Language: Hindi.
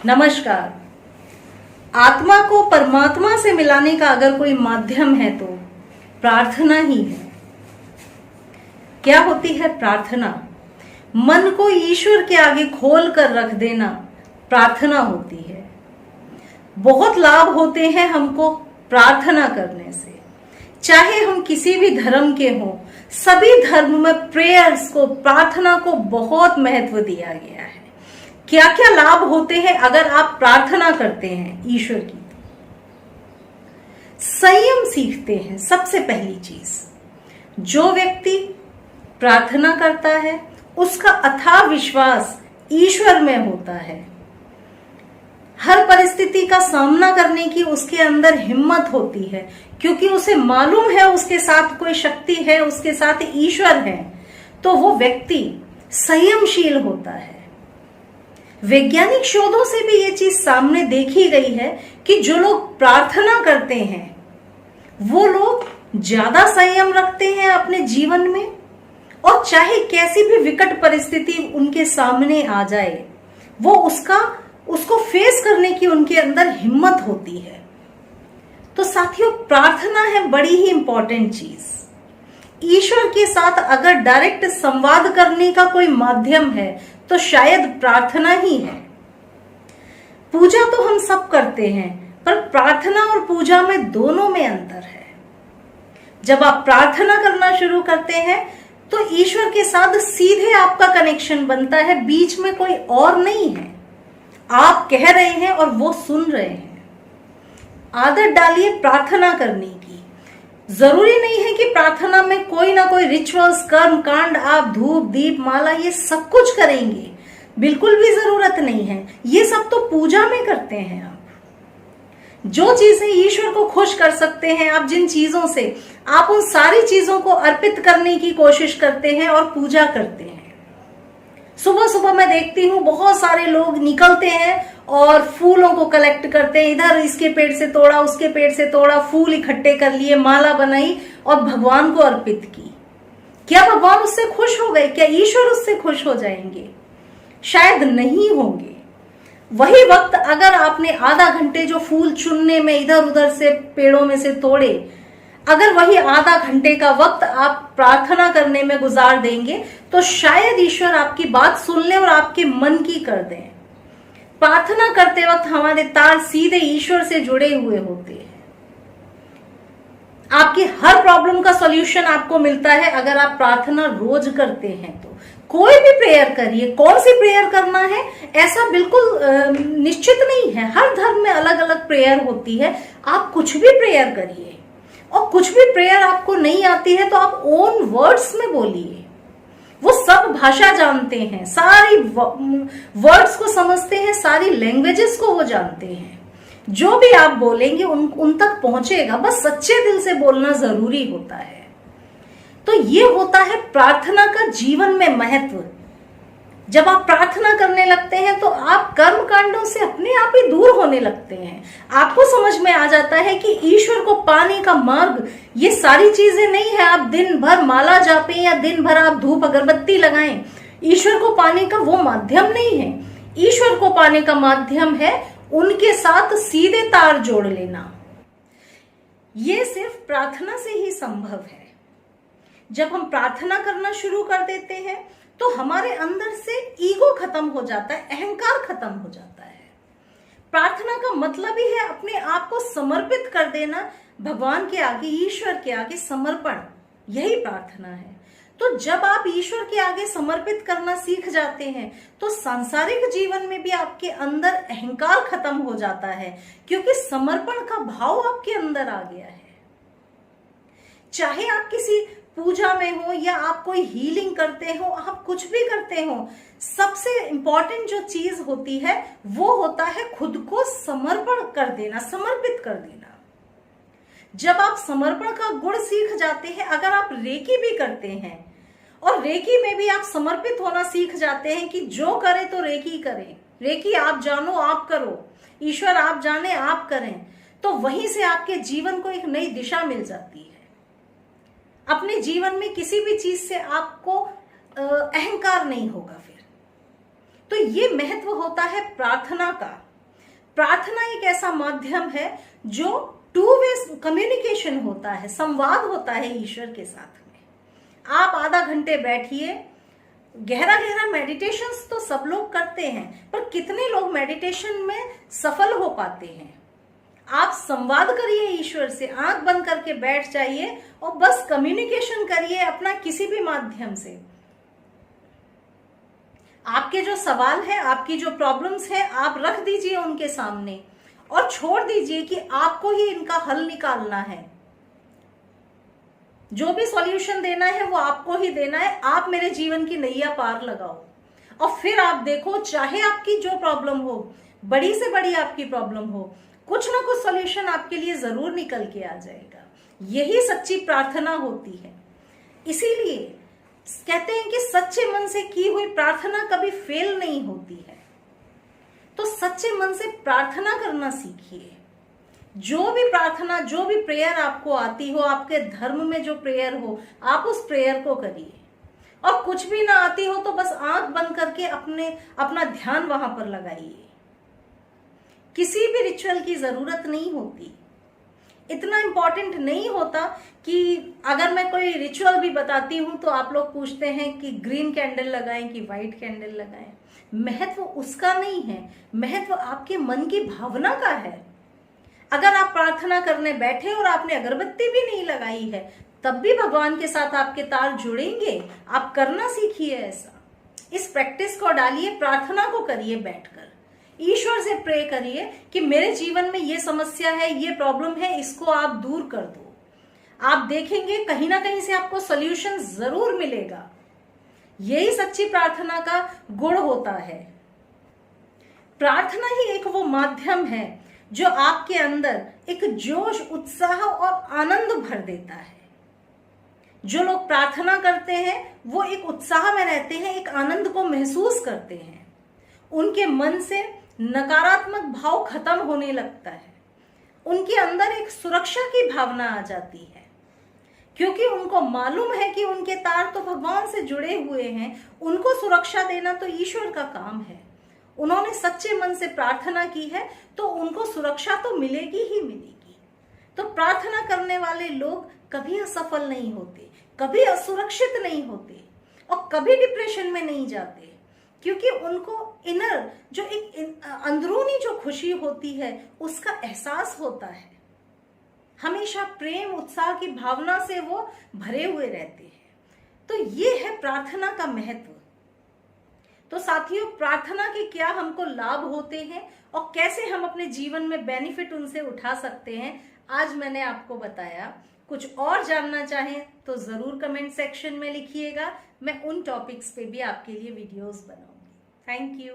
नमस्कार। आत्मा को परमात्मा से मिलाने का अगर कोई माध्यम है तो प्रार्थना ही है। क्या होती है प्रार्थना? मन को ईश्वर के आगे खोल कर रख देना प्रार्थना होती है। बहुत लाभ होते हैं हमको प्रार्थना करने से, चाहे हम किसी भी धर्म के हों। सभी धर्म में प्रेयर्स को, प्रार्थना को बहुत महत्व दिया गया है। क्या क्या लाभ होते हैं अगर आप प्रार्थना करते हैं ईश्वर की? संयम सीखते हैं। सबसे पहली चीज, जो व्यक्ति प्रार्थना करता है उसका अथाह विश्वास ईश्वर में होता है। हर परिस्थिति का सामना करने की उसके अंदर हिम्मत होती है, क्योंकि उसे मालूम है उसके साथ कोई शक्ति है, उसके साथ ईश्वर है। तो वो व्यक्ति संयमशील होता है। वैज्ञानिक शोधों से भी ये चीज सामने देखी गई है कि जो लोग प्रार्थना करते हैं वो लोग ज्यादा संयम रखते हैं अपने जीवन में, और चाहे कैसी भी विकट परिस्थिति उनके सामने आ जाए वो उसको फेस करने की उनके अंदर हिम्मत होती है। तो साथियों, प्रार्थना है बड़ी ही इंपॉर्टेंट चीज। ईश्वर के साथ अगर डायरेक्ट संवाद करने का कोई माध्यम है तो शायद प्रार्थना ही है। पूजा तो हम सब करते हैं, पर प्रार्थना और पूजा में दोनों में अंतर है। जब आप प्रार्थना करना शुरू करते हैं तो ईश्वर के साथ सीधे आपका कनेक्शन बनता है, बीच में कोई और नहीं है। आप कह रहे हैं और वो सुन रहे हैं। आदत डालिए प्रार्थना करने की। जरूरी नहीं है कि प्रार्थना में कोई ना कोई रिचुअल्स, कर्म कांड, आप धूप दीप माला ये सब कुछ करेंगे, बिल्कुल भी जरूरत नहीं है। ये सब तो पूजा में करते हैं। आप जो चीजें ईश्वर को खुश कर सकते हैं, आप जिन चीजों से आप उन सारी चीजों को अर्पित करने की कोशिश करते हैं और पूजा करते हैं। सुबह सुबह मैं देखती हूँ बहुत सारे लोग निकलते हैं और फूलों को कलेक्ट करते हैं। इधर इसके पेड़ से तोड़ा, उसके पेड़ से तोड़ा, फूल इकट्ठे कर लिए, माला बनाई और भगवान को अर्पित की। क्या भगवान उससे खुश हो गए? क्या ईश्वर उससे खुश हो जाएंगे? शायद नहीं होंगे। वही वक्त अगर आपने आधा घंटे जो फूल चुनने में इधर उधर से पेड़ों में से तोड़े, अगर वही आधा घंटे का वक्त आप प्रार्थना करने में गुजार देंगे तो शायद ईश्वर आपकी बात सुन ले और आपके मन की कर दें। प्रार्थना करते वक्त हमारे तार सीधे ईश्वर से जुड़े हुए होते हैं। आपकी हर प्रॉब्लम का सॉल्यूशन आपको मिलता है अगर आप प्रार्थना रोज करते हैं तो। कोई भी प्रेयर करिए। कौन सी प्रेयर करना है ऐसा बिल्कुल निश्चित नहीं है। हर धर्म में अलग अलग प्रेयर होती है। आप कुछ भी प्रेयर करिए, और कुछ भी प्रेयर आपको नहीं आती है तो आप ओन वर्ड्स में बोलिए। वो सब भाषा जानते हैं, सारी वर्ड्स को समझते हैं, सारी लैंग्वेजेस को वो जानते हैं। जो भी आप बोलेंगे उन तक पहुंचेगा। बस सच्चे दिल से बोलना जरूरी होता है। तो ये होता है प्रार्थना का जीवन में महत्व। जब आप प्रार्थना करने लगते हैं तो आप कर्म कांडों से अपने आप ही दूर होने लगते हैं। आपको समझ में आ जाता है कि ईश्वर को पाने का मार्ग ये सारी चीजें नहीं है। आप दिन भर माला जापें या दिन भर आप धूप अगरबत्ती लगाएं, ईश्वर को पाने का वो माध्यम नहीं है। ईश्वर को पाने का माध्यम है उनके साथ सीधे तार जोड़ लेना। ये सिर्फ प्रार्थना से ही संभव है। जब हम प्रार्थना करना शुरू कर देते हैं तो हमारे अंदर से ईगो खत्म हो जाता है, अहंकार खत्म हो जाता है। प्रार्थना का मतलब ही है अपने आप को समर्पित कर देना भगवान के आगे, ईश्वर के आगे समर्पण। यही प्रार्थना है। तो जब आप ईश्वर के आगे समर्पित करना सीख जाते हैं तो सांसारिक जीवन में भी आपके अंदर अहंकार खत्म हो जाता है, क्योंकि समर्पण का भाव आपके अंदर आ गया है। चाहे आप किसी पूजा में हो या आप कोई हीलिंग करते हो, आप कुछ भी करते हो, सबसे इंपॉर्टेंट जो चीज होती है वो होता है खुद को समर्पण कर देना, समर्पित कर देना। जब आप समर्पण का गुण सीख जाते हैं, अगर आप रेकी भी करते हैं और रेकी में भी आप समर्पित होना सीख जाते हैं कि जो करे तो रेकी करें, रेकी आप जानो आप करो, ईश्वर आप जाने आप करें, तो वहीं से आपके जीवन को एक नई दिशा मिल जाती है। अपने जीवन में किसी भी चीज से आपको अहंकार नहीं होगा फिर। तो ये महत्व होता है प्रार्थना का। प्रार्थना एक ऐसा माध्यम है जो टू वे कम्युनिकेशन होता है, संवाद होता है ईश्वर के साथ में। आप आधा घंटे बैठिए, गहरा गहरा मेडिटेशंस तो सब लोग करते हैं, पर कितने लोग मेडिटेशन में सफल हो पाते हैं? आप संवाद करिए ईश्वर से, आंख बंद करके बैठ जाइए और बस कम्युनिकेशन करिए अपना किसी भी माध्यम से। आपके जो सवाल है, आपकी जो प्रॉब्लम्स है, आप रख दीजिए उनके सामने और छोड़ दीजिए कि आपको ही इनका हल निकालना है। जो भी सॉल्यूशन देना है वो आपको ही देना है। आप मेरे जीवन की नैया पार लगाओ और फिर आप देखो, चाहे आपकी जो प्रॉब्लम हो, बड़ी से बड़ी आपकी प्रॉब्लम हो, कुछ ना कुछ सॉल्यूशन आपके लिए जरूर निकल के आ जाएगा। यही सच्ची प्रार्थना होती है। इसीलिए कहते हैं कि सच्चे मन से की हुई प्रार्थना कभी फेल नहीं होती है। तो सच्चे मन से प्रार्थना करना सीखिए। जो भी प्रार्थना, जो भी प्रेयर आपको आती हो, आपके धर्म में जो प्रेयर हो, आप उस प्रेयर को करिए। और कुछ भी ना आती हो तो बस आंख बंद करके अपना ध्यान वहां पर लगाइए। किसी भी रिचुअल की जरूरत नहीं होती, इतना इंपॉर्टेंट नहीं होता कि अगर मैं कोई रिचुअल भी बताती हूं तो आप लोग पूछते हैं कि ग्रीन कैंडल लगाएं कि व्हाइट कैंडल लगाएं। महत्व उसका नहीं है, महत्व आपके मन की भावना का है। अगर आप प्रार्थना करने बैठे और आपने अगरबत्ती भी नहीं लगाई है, तब भी भगवान के साथ आपके तार जुड़ेंगे। आप करना सीखिए ऐसा। इस प्रैक्टिस को डालिए, प्रार्थना को करिए बैठकर। ईश्वर से प्रे करिए कि मेरे जीवन में ये समस्या है, ये प्रॉब्लम है, इसको आप दूर कर दो। आप देखेंगे कहीं ना कहीं से आपको सॉल्यूशन जरूर मिलेगा। यही सच्ची प्रार्थना का गुण होता है। प्रार्थना ही एक वो माध्यम है जो आपके अंदर एक जोश, उत्साह और आनंद भर देता है। जो लोग प्रार्थना करते हैं वो एक उत्साह में रहते हैं, एक आनंद को महसूस करते हैं। उनके मन से नकारात्मक भाव खत्म होने लगता है। उनके अंदर एक सुरक्षा की भावना आ जाती है, क्योंकि उनको मालूम है कि उनके तार तो भगवान से जुड़े हुए हैं। उनको सुरक्षा देना तो ईश्वर का काम है। उन्होंने सच्चे मन से प्रार्थना की है तो उनको सुरक्षा तो मिलेगी ही मिलेगी। तो प्रार्थना करने वाले लोग कभी असफल नहीं होते, कभी असुरक्षित नहीं होते और कभी डिप्रेशन में नहीं जाते, क्योंकि उनको इनर जो एक अंदरूनी जो खुशी होती है उसका एहसास होता है। हमेशा प्रेम, उत्साह की भावना से वो भरे हुए रहते हैं। तो ये है प्रार्थना का महत्व। तो साथियों, प्रार्थना के क्या हमको लाभ होते हैं और कैसे हम अपने जीवन में बेनिफिट उनसे उठा सकते हैं, आज मैंने आपको बताया। कुछ और जानना चाहें तो जरूर कमेंट सेक्शन में लिखिएगा। मैं उन टॉपिक्स पे भी आपके लिए वीडियोस बनाऊंगी। Thank you.